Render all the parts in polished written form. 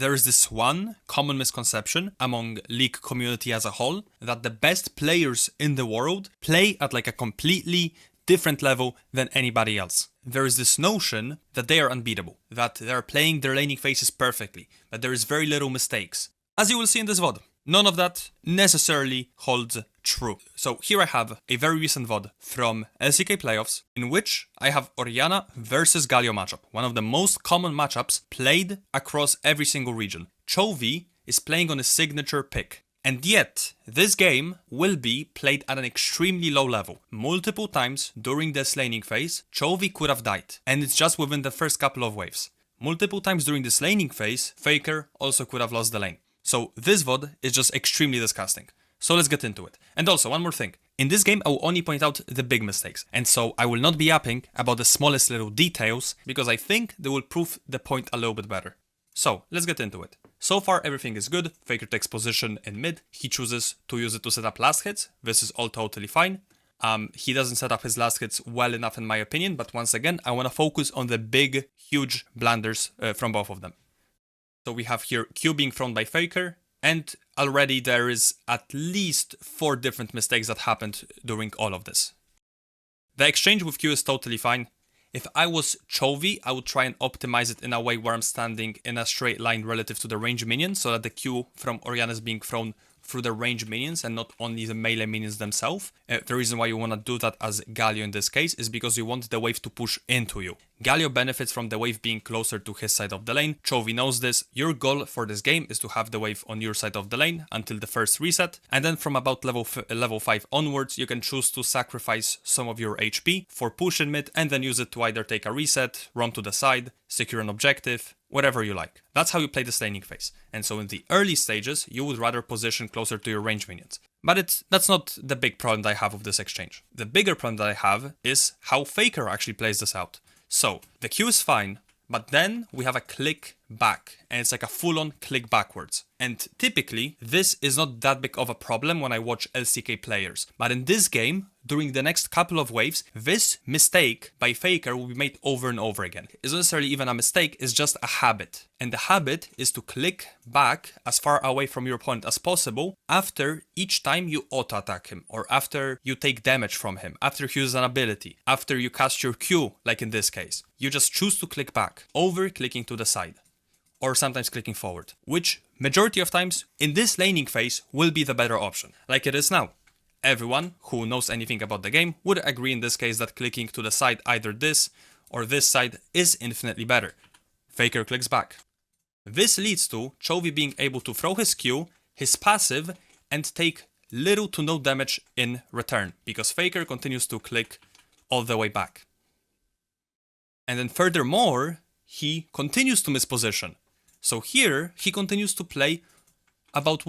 There is this one common misconception among League community as a whole, that the best players in the world play at like a completely different level than anybody else. There is this notion that they are unbeatable, that they are playing their laning phases perfectly, that there is very little mistakes. As you will see in this VOD, none of that necessarily holds true. So here I have a very recent VOD from LCK playoffs in which I have Orianna versus Galio matchup, one of the most common matchups played across every single region. Chovy is playing on a signature pick. And yet, this game will be played at an extremely low level. Multiple times during this laning phase, Chovy could have died, and it's just within the first couple of waves. Multiple times during this laning phase, Faker also could have lost the lane. So this VOD is just extremely disgusting. So let's get into it. And also, one more thing. In this game, I will only point out the big mistakes. And so I will not be yapping about the smallest little details, because I think they will prove the point a little bit better. So, let's get into it. So far, everything is good. Faker takes position in mid. He chooses to use it to set up last hits. This is all totally fine. He doesn't set up his last hits well enough in my opinion, but once again, I want to focus on the big, huge blunders from both of them. So we have here Q being thrown by Faker, and already there is at least 4 different mistakes that happened during all of this. The exchange with Q is totally fine. If I was Chovy, I would try and optimize it in a way where I'm standing in a straight line relative to the range minion, so that the Q from Orianna is being thrown through the range minions and not only the melee minions themselves. The reason why you want to do that as Galio in this case is because you want the wave to push into you. Galio benefits from the wave being closer to his side of the lane. Chovy knows this. Your goal for this game is to have the wave on your side of the lane until the first reset, and then from about level 5 onwards you can choose to sacrifice some of your HP for push in mid and then use it to either take a reset, run to the side, secure an objective, whatever you like. That's how you play this laning phase. And so in the early stages, you would rather position closer to your range minions. But that's not the big problem that I have with this exchange. The bigger problem that I have is how Faker actually plays this out. So, the Q is fine, but then we have a click back, and it's like a full-on click backwards. And typically, this is not that big of a problem when I watch LCK players. But in this game, during the next couple of waves, this mistake by Faker will be made over and over again. It's not necessarily even a mistake, it's just a habit. And the habit is to click back as far away from your opponent as possible after each time you auto-attack him, or after you take damage from him, after he uses an ability, after you cast your Q, like in this case. You just choose to click back, over clicking to the side, or sometimes clicking forward, which majority of times in this laning phase will be the better option, like it is now. Everyone who knows anything about the game would agree in this case that clicking to the side, either this or this side, is infinitely better. Faker clicks back. This leads to Chovy being able to throw his Q, his passive, and take little to no damage in return, because Faker continues to click all the way back. And then furthermore, he continues to misposition. So here, he continues to play about,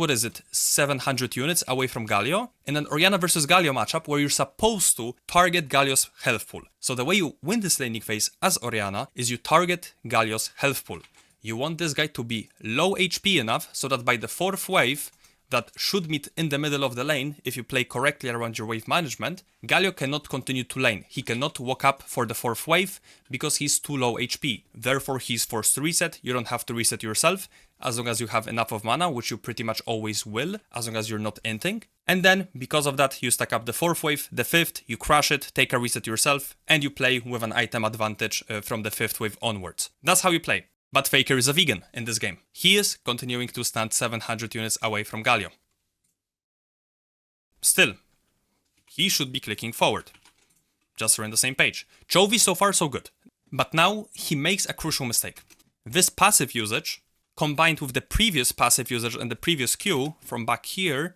700 units away from Galio, in an Orianna versus Galio matchup where you're supposed to target Galio's health pool. So the way you win this laning phase as Orianna is you target Galio's health pool. You want this guy to be low HP enough so that by the 4th wave, that should meet in the middle of the lane if you play correctly around your wave management, Galio cannot continue to lane. He cannot walk up for the 4th wave because he's too low HP. Therefore, he's forced to reset. You don't have to reset yourself as long as you have enough of mana, which you pretty much always will, as long as you're not inting. And then, because of that, you stack up the 4th wave, the 5th, you crush it, take a reset yourself, and you play with an item advantage from the 5th wave onwards. That's how you play. But Faker is a vegan in this game. He is continuing to stand 700 units away from Galio. Still, he should be clicking forward. Just so we're on the same page. Chovy so far so good. But now he makes a crucial mistake. This passive usage, combined with the previous passive usage and the previous Q from back here,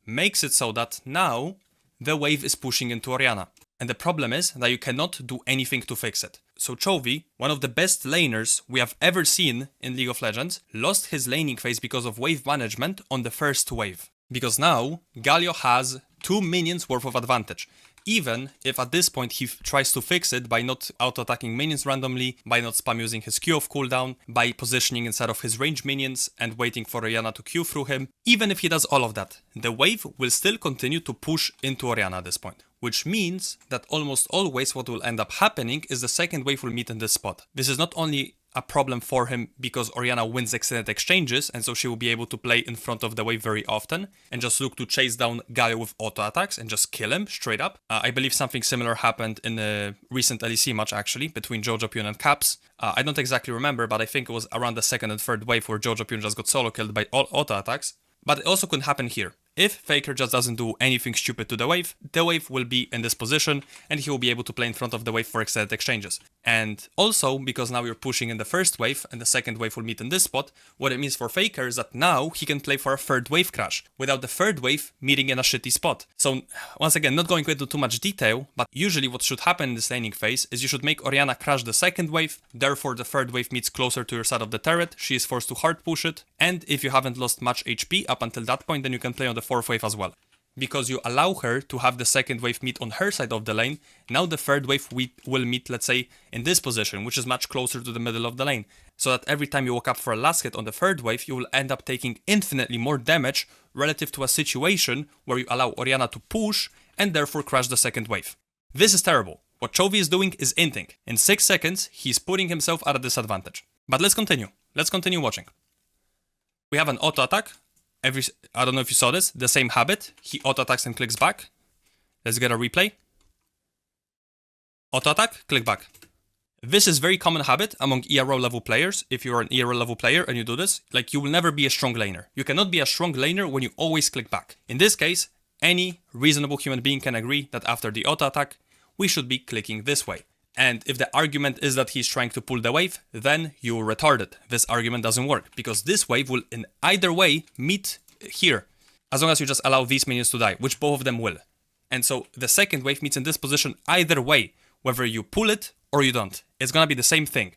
makes it so that now the wave is pushing into Orianna. And the problem is that you cannot do anything to fix it. So Chovy, one of the best laners we have ever seen in League of Legends, lost his laning phase because of wave management on the first wave. Because now, Galio has 2 minions worth of advantage. Even if at this point he tries to fix it by not auto-attacking minions randomly, by not spam using his Q off cooldown, by positioning inside of his range minions and waiting for Orianna to Q through him. Even if he does all of that, the wave will still continue to push into Orianna at this point. Which means that almost always what will end up happening is the second wave will meet in this spot. This is not only a problem for him because Orianna wins extended exchanges, and so she will be able to play in front of the wave very often and just look to chase down Galio with auto attacks and just kill him straight up. I believe something similar happened in a recent LEC match actually between Jojopyun and Caps. I don't exactly remember, but I think it was around the second and third wave where Jojopyun just got solo killed by all auto attacks. But it also could happen here. If Faker just doesn't do anything stupid to the wave will be in this position and he will be able to play in front of the wave for extended exchanges. And also, because now you're pushing in the first wave and the second wave will meet in this spot, what it means for Faker is that now he can play for a third wave crash without the third wave meeting in a shitty spot. So once again, not going into too much detail, but usually what should happen in this laning phase is you should make Orianna crash the second wave, therefore the third wave meets closer to your side of the turret, she is forced to hard push it, and if you haven't lost much HP up until that point, then you can play on the fourth wave as well. Because you allow her to have the second wave meet on her side of the lane, now the third wave will meet, let's say, in this position, which is much closer to the middle of the lane. So that every time you walk up for a last hit on the third wave, you will end up taking infinitely more damage relative to a situation where you allow Orianna to push and therefore crash the second wave. This is terrible. What Chovy is doing is inting. In 6 seconds, he's putting himself at a disadvantage. But let's continue. Let's continue watching. We have an auto attack. I don't know if you saw this, the same habit. He auto attacks and clicks back. Let's get a replay. Auto attack, click back. This is very common habit among ERO level players. If you're an ERO level player and you do this, like you will never be a strong laner. You cannot be a strong laner when you always click back. In this case, any reasonable human being can agree that after the auto attack, we should be clicking this way. And if the argument is that he's trying to pull the wave, then you're retarded. This argument doesn't work, because this wave will in either way meet here, as long as you just allow these minions to die, which both of them will. And so the second wave meets in this position either way, whether you pull it or you don't. It's gonna be the same thing.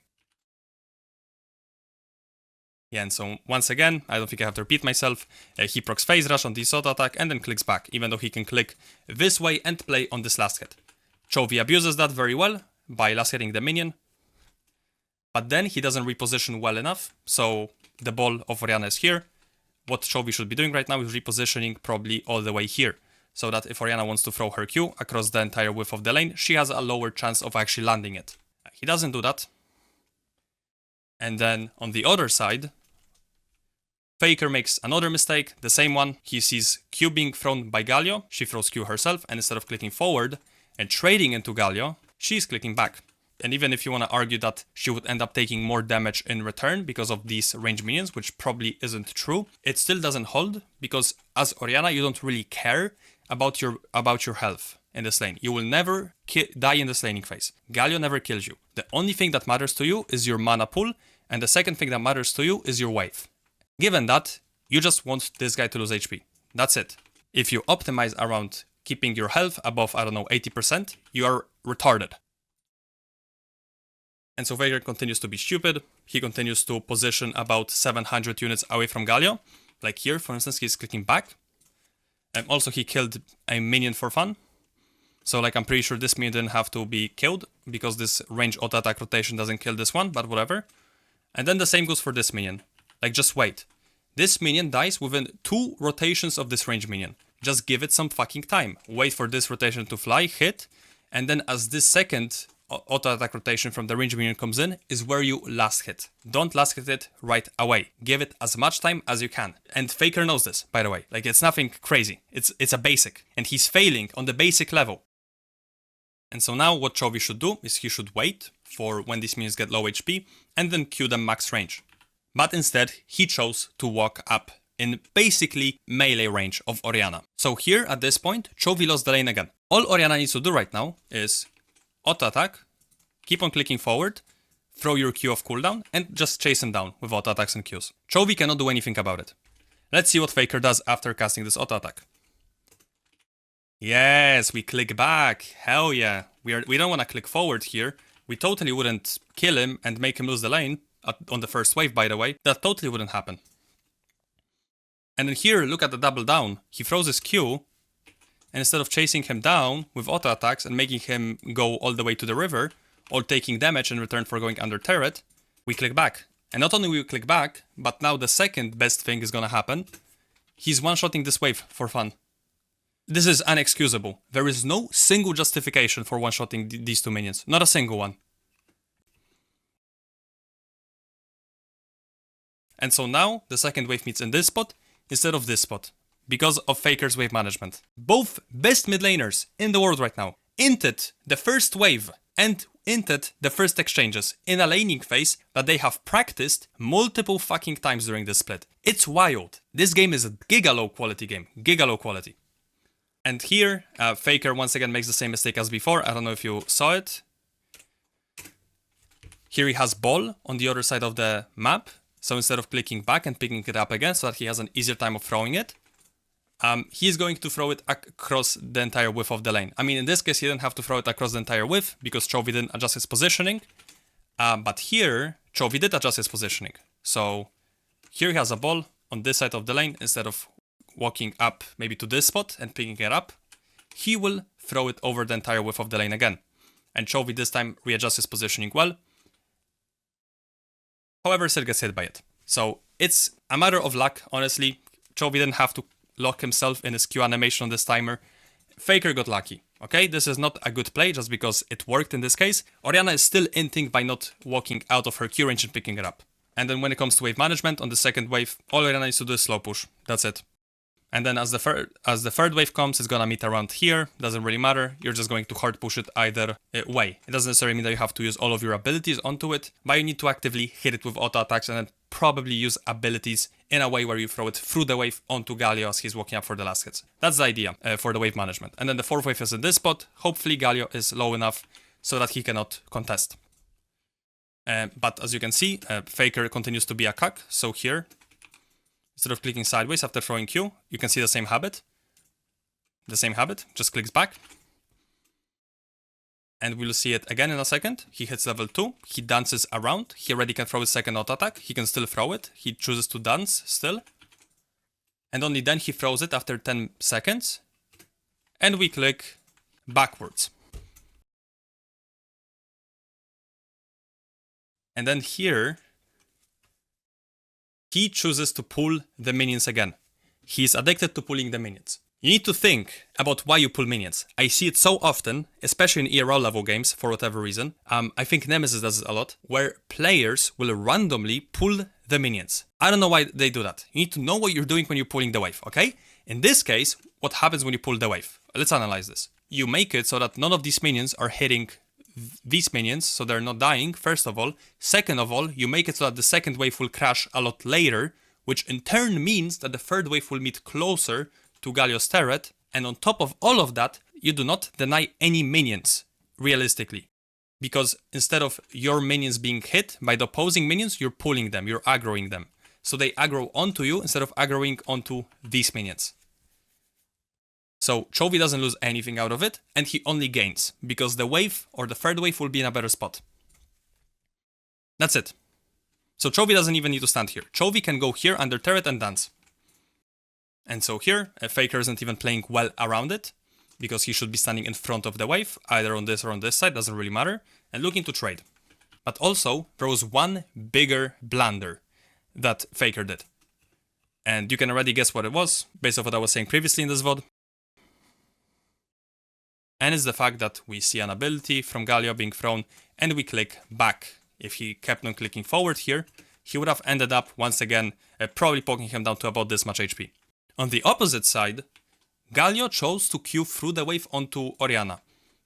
Yeah, and so once again, I don't think I have to repeat myself, he procs phase rush on this auto attack and then clicks back, even though he can click this way and play on this last hit. Chovy abuses that very well by last hitting the minion, but then he doesn't reposition well enough, so the ball of Orianna is here. What Chovy should be doing right now is repositioning probably all the way here, so that if Orianna wants to throw her Q across the entire width of the lane, she has a lower chance of actually landing it. He doesn't do that. And then on the other side, Faker makes another mistake, the same one. He sees Q being thrown by Galio, she throws Q herself, and instead of clicking forward and trading into Galio, she's clicking back. And even if you want to argue that she would end up taking more damage in return because of these range minions, which probably isn't true, it still doesn't hold, because as Orianna, you don't really care about your health in this lane. You will never die in this laning phase. Galio never kills you. The only thing that matters to you is your mana pool, and the second thing that matters to you is your wave. Given that, you just want this guy to lose HP. That's it. If you optimize around keeping your health above, I don't know, 80%, you are retarded. And so Faker continues to be stupid. He continues to position about 700 units away from Galio. Like here, for instance, he's clicking back. And also he killed a minion for fun. So like I'm pretty sure this minion didn't have to be killed, because this range auto attack rotation doesn't kill this one, but whatever. And then the same goes for this minion. Like just wait. This minion dies within 2 rotations of this range minion. Just give it some fucking time. Wait for this rotation to fly, hit, and then as this second auto attack rotation from the range minion comes in is where you last hit. Don't last hit it right away. Give it as much time as you can. And Faker knows this, by the way. Like, it's nothing crazy. It's a basic. And he's failing on the basic level. And so now what Chovy should do is he should wait for when these minions get low HP and then Q them max range. But instead, he chose to walk up in basically melee range of Orianna. So here, at this point, Chovy lost the lane again. All Orianna needs to do right now is auto attack, keep on clicking forward, throw your Q off cooldown, and just chase him down with auto attacks and Qs. Chovy cannot do anything about it. Let's see what Faker does after casting this auto attack. Yes, we click back. Hell yeah. We don't want to click forward here. We totally wouldn't kill him and make him lose the lane on the first wave, by the way. That totally wouldn't happen. And then here, look at the double down. He throws his Q, and instead of chasing him down with auto attacks and making him go all the way to the river, or taking damage in return for going under turret, we click back. And not only we click back, but now the second best thing is gonna happen. He's one-shotting this wave for fun. This is unexcusable. There is no single justification for one-shotting these two minions. Not a single one. And so now the second wave meets in this spot instead of this spot, because of Faker's wave management. Both best mid laners in the world right now inted the first wave and inted the first exchanges in a laning phase that they have practiced multiple fucking times during this split. It's wild. This game is a giga low quality game. Giga low quality. And here, Faker once again makes the same mistake as before. I don't know if you saw it. Here he has ball on the other side of the map. So instead of clicking back and picking it up again so that he has an easier time of throwing it, he's going to throw it across the entire width of the lane. I mean, in this case, he didn't have to throw it across the entire width because Chovy didn't adjust his positioning. But here, Chovy did adjust his positioning. So here he has a ball on this side of the lane. Instead of walking up maybe to this spot and picking it up, he will throw it over the entire width of the lane again. And Chovy this time readjusts his positioning well. However, still gets hit by it. So it's a matter of luck, honestly. Chovy didn't have to lock himself in his Q animation on this timer. Faker got lucky, okay? This is not a good play just because it worked in this case. Orianna is still inting by not walking out of her Q range and picking it up. And then when it comes to wave management on the second wave, all Orianna needs to do is slow push. That's it. And then as the third wave comes, it's gonna meet around here. Doesn't really matter. You're just going to hard push it either way. It doesn't necessarily mean that you have to use all of your abilities onto it, but you need to actively hit it with auto attacks and then probably use abilities in a way where you throw it through the wave onto Galio as he's walking up for the last hits. That's the idea for the wave management. And then the fourth wave is in this spot. Hopefully Galio is low enough so that he cannot contest. But as you can see, Faker continues to be a cuck. So here, instead of clicking sideways after throwing Q, you can see the same habit. The same habit, just clicks back. And we'll see it again in a second. He hits level 2, he dances around. He already can throw his second auto attack. He can still throw it. He chooses to dance still. And only then he throws it after 10 seconds. And we click backwards. And then here, he chooses to pull the minions again. He's addicted to pulling the minions. You need to think about why you pull minions. I see it so often, especially in ERL level games, for whatever reason. I think Nemesis does it a lot, where players will randomly pull the minions. I don't know why they do that. You need to know what you're doing when you're pulling the wave, okay? In this case, what happens when you pull the wave? Let's analyze this. You make it so that none of these minions are hitting these minions, so they're not dying, first of all. Second of all, you make it so that the second wave will crash a lot later, which in turn means that the third wave will meet closer to Galio's turret, and on top of all of that, you do not deny any minions, realistically. Because instead of your minions being hit by the opposing minions, you're pulling them, you're aggroing them. So they aggro onto you instead of aggroing onto these minions. So Chovy doesn't lose anything out of it, and he only gains, because the wave, or the third wave, will be in a better spot. That's it. So Chovy doesn't even need to stand here. Chovy can go here under turret and dance. And so here, Faker isn't even playing well around it, because he should be standing in front of the wave, either on this or on this side, doesn't really matter, and looking to trade. But also, there was one bigger blunder that Faker did. And you can already guess what it was, based off what I was saying previously in this VOD. And it's the fact that we see an ability from Galio being thrown, and we click back. If he kept on clicking forward here, he would have ended up, once again, probably poking him down to about this much HP. On the opposite side, Galio chose to Q through the wave onto Orianna,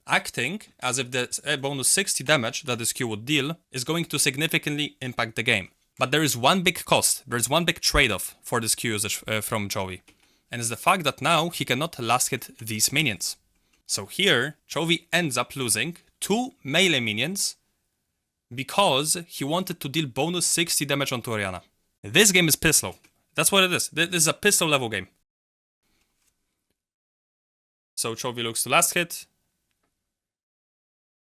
acting as if the bonus 60 damage that this Q would deal is going to significantly impact the game. But there is one big cost, there is one big trade-off for this Q usage from Chovy, and it's the fact that now he cannot last hit these minions. So here, Chovy ends up losing 2 melee minions because he wanted to deal bonus 60 damage onto Orianna. This game is piss low. That's what it is. This is a piss low level game. So Chovy looks to last hit.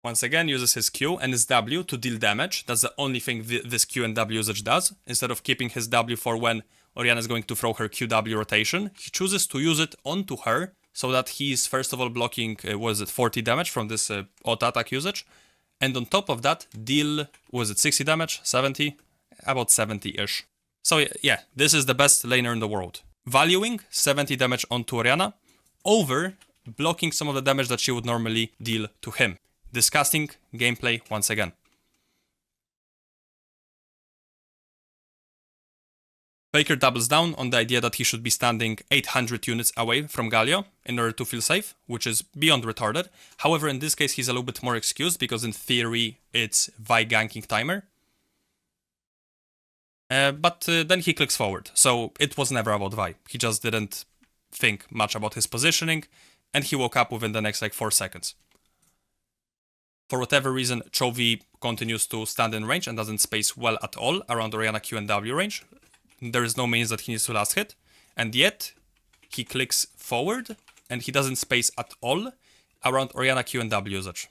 Once again, uses his Q and his W to deal damage. That's the only thing this Q and W usage does. Instead of keeping his W for when Orianna is going to throw her QW rotation, he chooses to use it onto her so that he's first of all blocking, 40 damage from this auto attack usage. And on top of that, deal, 60 damage? 70? About 70-ish. So yeah, this is the best laner in the world. Valuing 70 damage onto Orianna over blocking some of the damage that she would normally deal to him. Disgusting gameplay once again. Faker doubles down on the idea that he should be standing 800 units away from Galio in order to feel safe, which is beyond retarded. However, in this case, he's a little bit more excused because in theory, it's Vi ganking timer. But then he clicks forward, so it was never about Vi. He just didn't think much about his positioning, and he woke up within the next like 4 seconds. For whatever reason, Chovy continues to stand in range and doesn't space well at all around Orianna Q and W range. There is no means that he needs to last hit, and yet he clicks forward and he doesn't space at all around Orianna Q and W usage.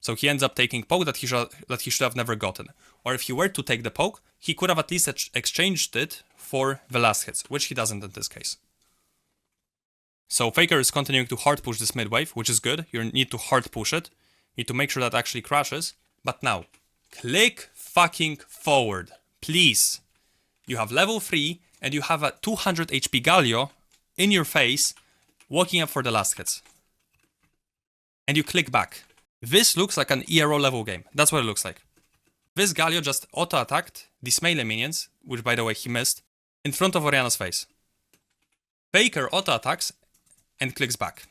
So he ends up taking poke that he should have never gotten. Or if he were to take the poke, he could have at least exchanged it for the last hits, which he doesn't in this case. So Faker is continuing to hard push this mid wave, which is good. You need to hard push it. You need to make sure that actually crashes. But now, click fucking forward, please. You have level 3 and you have a 200 HP Galio in your face walking up for the last hits. And you click back. This looks like an ERO level game. That's what it looks like. This Galio just auto-attacked these melee minions, which by the way he missed, in front of Orianna's face. Faker auto-attacks and clicks back.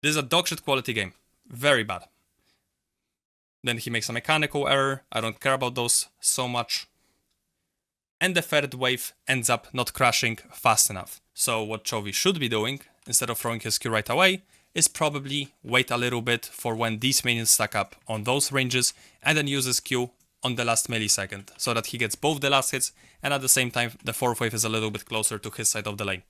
This is a dogshit quality game. Very bad. Then he makes a mechanical error. I don't care about those so much. And the third wave ends up not crashing fast enough. So what Chovy should be doing, instead of throwing his Q right away, is probably wait a little bit for when these minions stack up on those ranges and then use his Q on the last millisecond so that he gets both the last hits and at the same time the fourth wave is a little bit closer to his side of the lane.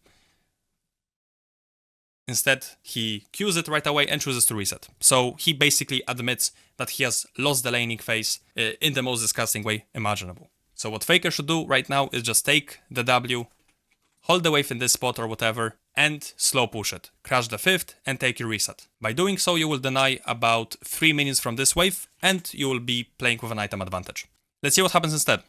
Instead, he Qs it right away and chooses to reset. So he basically admits that he has lost the laning phase in the most disgusting way imaginable. So what Faker should do right now is just take the W, hold the wave in this spot or whatever, and slow push it. Crash the 5th and take your reset. By doing so, you will deny about 3 minions from this wave and you will be playing with an item advantage. Let's see what happens instead.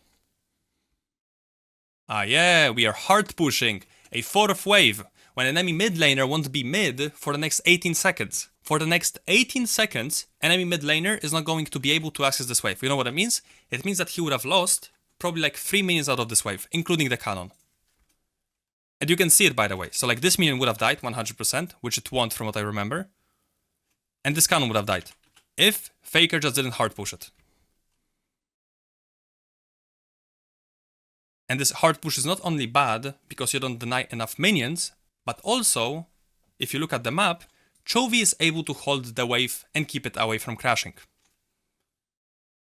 Ah yeah, we are hard pushing a 4th wave when an enemy mid laner won't be mid for the next 18 seconds. For the next 18 seconds, enemy mid laner is not going to be able to access this wave. You know what it means? It means that he would have lost probably like 3 minions out of this wave, including the cannon. And you can see it by the way. So like this minion would have died 100%, which it won't from what I remember. And this cannon would have died if Faker just didn't hard push it. And this hard push is not only bad because you don't deny enough minions, but also, if you look at the map, Chovy is able to hold the wave and keep it away from crashing.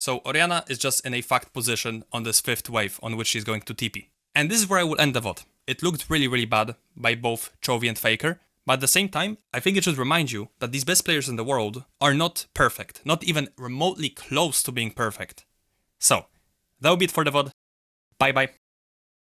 So Orianna is just in a fucked position on this 5th wave on which she's going to TP. And this is where I will end the VOD. It looked really, really bad by both Chovy and Faker, but at the same time, I think it should remind you that these best players in the world are not perfect, not even remotely close to being perfect. So, that will be it for the VOD. Bye bye.